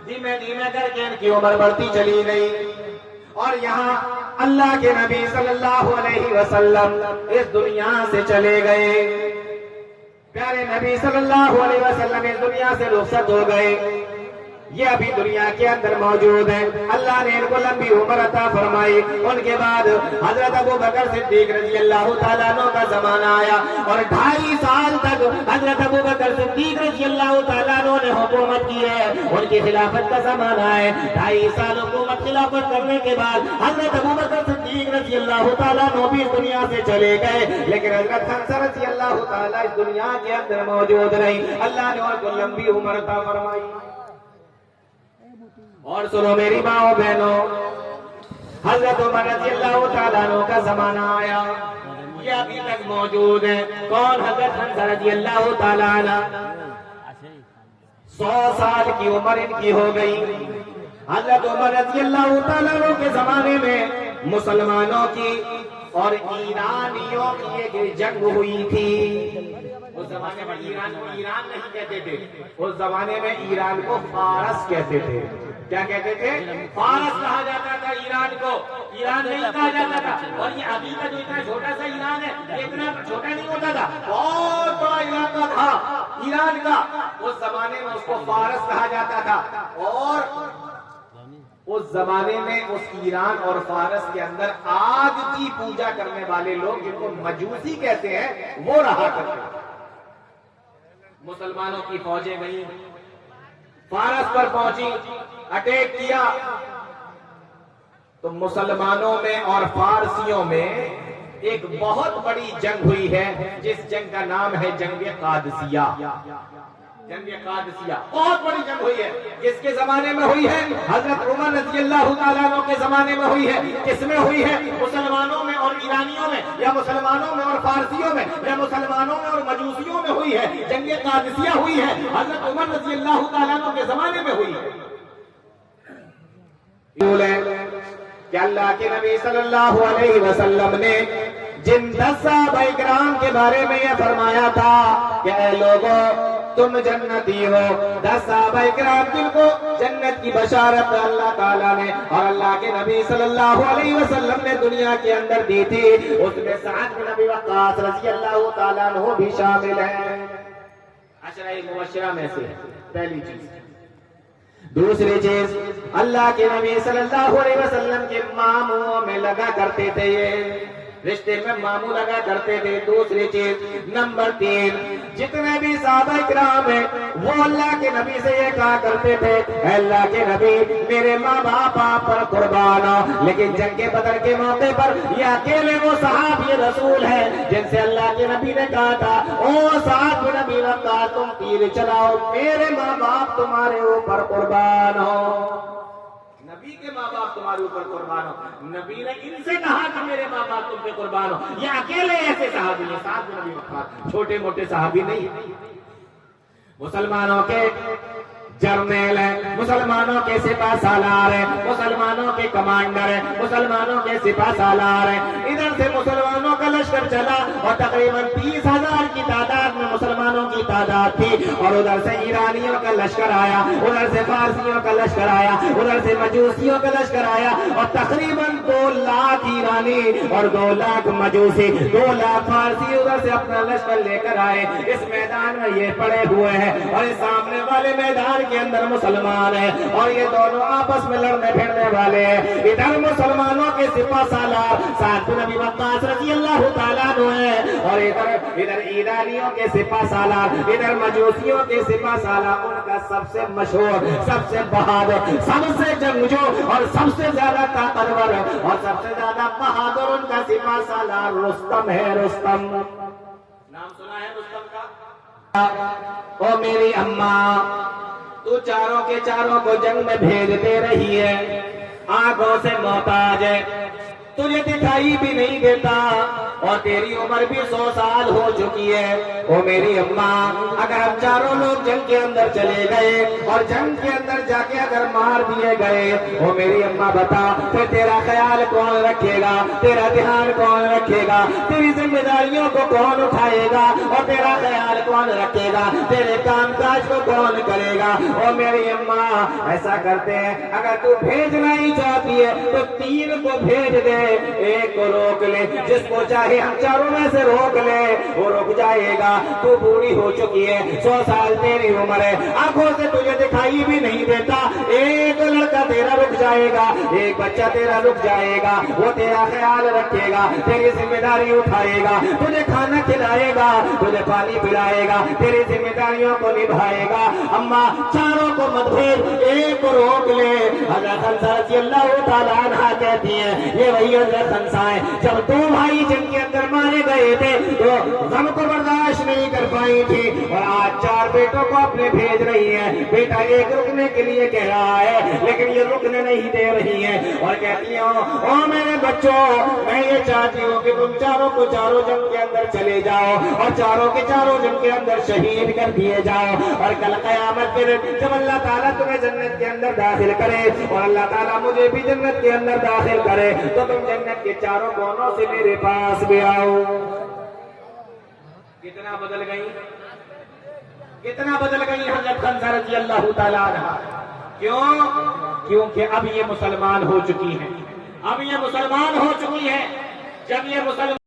धीमे धीमे करके इनकी उम्र बढ़ती चली गई और यहाँ अल्लाह के नबी सल्लल्लाहु अलैहि वसल्लम इस दुनिया से चले गए। प्यारे नबी सल्लल्लाहु अलैहि वसल्लम इस दुनिया से रुखसत हो गए। ये अभी दुनिया के अंदर मौजूद है। अल्लाह ने इनको लंबी उम्र अता फरमाई। उनके बाद हजरत अबू बकर सिद्दीक रजी अल्लाह तआला अन्हु का जमाना आया और 2.5 साल तक हजरत अबू बकर सिद्दीक रजी अल्लाह तआला अन्हु ने हुकूमत की है। उनकी खिलाफत का जमाना है। 2.5 साल हुकूमत खिलाफत करने के बाद हजरत अबू बकर सिद्दीक रजी अल्लाह तआला अन्हु भी इस दुनिया से चले गए, लेकिन हजरत हंसा रजी अल्लाह तआला इस दुनिया के अंदर मौजूद रही। अल्लाह ने उनको लंबी उम्र अता फरमाई। और सुनो मेरी माओ बहनों, हजरत उमर रज़ी अल्लाह तआला अन्हु का जमाना आया, ये अभी तक मौजूद है। कौन? हजरत हंसा रज़ी अल्लाह तआला अन्हु। 100 साल की उम्र इनकी हो गई। हजरत उमर रज़ी अल्लाह तआला अन्हु के जमाने में मुसलमानों की और ईरानियों की एक जंग हुई थी। उस जमाने में ईरान को ईरान नहीं कहते थे, उस जमाने में ईरान को फारस कहते थे। क्या कहते थे? फारस कहा जाता था ईरान को, ईरान नहीं कहा जाता था। और ये अभी का जो इतना छोटा सा ईरान है, इतना छोटा नहीं होता था, बहुत बड़ा इलाका था ईरान का। उस जमाने में उसको फारस कहा जाता था। और उस जमाने में उस ईरान और फारस के अंदर आग की पूजा करने वाले लोग, जिनको मजूसी कहते हैं, वो रहा करते। मुसलमानों की फौजें गई, फारस पर पहुंची, अटैक किया, तो मुसलमानों में और फारसियों में एक बहुत बड़ी जंग हुई है, जिस जंग का नाम है जंग कादसिया। जंग कादसिया बहुत बड़ी जंग हुई है। किसके जमाने में हुई है? हजरत उमर रज़ी अल्लाह तआला अन्हु के जमाने में हुई है। किसमें हुई है? मुसलमानों में और ईरानियों में, या मुसलमानों में और फारसियों में, या मुसलमानों में और मजूसियों में हुई है। जंग कादसिया हुई है, हजरत उमर रज़ी अल्लाह तआला अन्हु के जमाने में हुई है। कि अल्लाह के नबी सल्लल्लाहु अलैहि वसल्लम ने जिन 10 सहाबाए किराम के बारे में यह फरमाया था कि ऐ लोगों, तुम जन्नती हो। 10 सहाबाए किराम जिनको जन्नत की बशारत अल्लाह ताला ने और अल्लाह के नबी सल्लल्लाहु अलैहि वसल्लम ने दुनिया के अंदर दी थी, उसमें साद बिन अबी वक्कास रज़ी अल्लाह ताला अन्हु भी शामिल है। अशरा मुबश्शिरा में से पहली चीज। दूसरी चीज, अल्लाह के नबी सल्लल्लाहु अलैहि वसल्लम के मामूओं में लगा करते थे, ये रिश्ते में मामू लगा करते थे। दूसरी चीज, नंबर 3, जितने भी सहाबाए किराम है वो अल्लाह के नबी से ये कहा करते थे, अल्लाह के नबी मेरे माँ बाप आप पर कुर्बान हो। लेकिन जंगे बदर के मौके पर ये अकेले वो सहाबी रसूल है जिनसे अल्लाह के नबी ने कहा था, ओ साद बिन अबी वक्कास तुम तीर चलाओ, मेरे माँ बाप तुम्हारे ऊपर कुर्बान हो। नबी के माँ बाप तुम्हारे ऊपर कुर्बान हो। नबी ने इनसे कहा कि मेरे माँ बाप तुम पे कुर्बान हो। ये अकेले ऐसे सहाबी हैं, साथ में नबी वक्कास, छोटे मोटे सहाबी नहीं। मुसलमानों के जर्नल है, मुसलमानों के सिपा सालार है, मुसलमानों के कमांडर है, मुसलमानों के सिपा सालार है। इधर से मुसलमानों का लश्कर चला और तकरीबन 30,000 की तादाद में मुसलमानों की तादाद थी। और उधर से ईरानियों का लश्कर आया, उधर से फारसियों का लश्कर आया, उधर से मजूसियों का लश्कर आया। और तकरीबन 2 लाख ईरानी और 2 लाख मजूसी, 2 लाख फारसी उधर से अपना लश्कर लेकर आए। इस मैदान में ये पड़े हुए हैं और इस सामने वाले मैदान के अंदर मुसलमान है और ये दोनों आपस में लड़ने भिड़ने वाले हैं। इधर मुसलमानों के सिपा सालार साद बिन अबी वक्कास रज़ी अल्लाह तआला अन्हु है और इधर ईरानियों के सिपा सालार, इधर मजूसियों के सिपा सालार। उनका सबसे मशहूर, सबसे बहादुर, सबसे जंगजू और सबसे ज्यादा ताकतवर और सबसे ज्यादा बहादुर उनका सिपा सालार रुस्तम है। रुस्तम नाम सुना है रुस्तम का? ओ मेरी अम्मा, तू चारों के चारों को जंग में भेजते रही है, आंखों से मोहताज है, تجھے دکھائی بھی نہیں دیتا اور تیری عمر بھی 100 سال ہو چکی ہے۔ او میری اماں، اگر ہم چاروں لوگ جنگ کے اندر چلے گئے اور جنگ کے اندر جا کے اگر مار دیے گئے، او میری اماں بتا پھر تیرا خیال کون رکھے گا، تیرا دھیان کون رکھے گا، تیری ذمہ داریوں کو کون اٹھائے گا اور تیرا خیال کون رکھے گا، تیرے کام کاج کو کون کرے گا؟ او میری اماں، ایسا کرتے ہیں اگر تو بھیجنا ہی چاہتی ہے تو 3 کو بھیج دے، 1 کو روک لے، جس کو چاہے ہم چاروں میں سے روک لے وہ رک جائے گا۔ تو بوڑھی ہو چکی ہے، 100 سال تیری عمر ہے، آنکھوں سے تجھے دکھائی بھی نہیں دیتا، 1 لڑکا تیرا رک جائے گا، 1 بچہ تیرا رک جائے گا، وہ تیرا خیال رکھے گا، تیری ذمہ داری اٹھائے گا، تجھے کھانا کھلائے گا، تجھے پانی پلائے گا، تیری ذمہ داریوں کو نبھائے گا۔ اماں چاروں کو مت بھیج، 1 کو روک لے۔ حضرت خنسا رضی اللہ تعالیٰ عنہ کہتی ہیں یہ وہی حضرت خنسا ہے جب 2 بھائی جنگ کے اندر مارے گئے تھے تو غم کو برداشت نہیں کر پائی تھی، اور آج 4 بیٹوں کو اپنے بھیج رہی ہیں۔ بیٹا 1 رکنے کے لیے کہہ رہا ہے لیکن یہ رکنے نہیں دے رہی ہیں اور کہتی ہیں او میرے بچوں، میں یہ چاہتی ہوں کہ تم چاروں کو چاروں جنگ کے اندر چلے جاؤ اور چاروں کے چاروں جنگ کے اندر شہید کر دیے جاؤ، اور کل قیامت کے دن جب اللہ تعالیٰ تمہیں جنت کے اندر داخل کرے اور اللہ تعالیٰ مجھے بھی جنت کے اندر داخل کرے تو تم جنت کے چاروں کونوں سے میرے پاس بھی آؤ۔ کتنا بدل گئی، کتنا بدل گئی حضرت خنسا رضی اللہ تعالیٰ عنہ۔ کیوں؟ کیونکہ اب یہ مسلمان ہو چکی ہیں، اب یہ مسلمان ہو چکی ہے۔ جب یہ مسلمان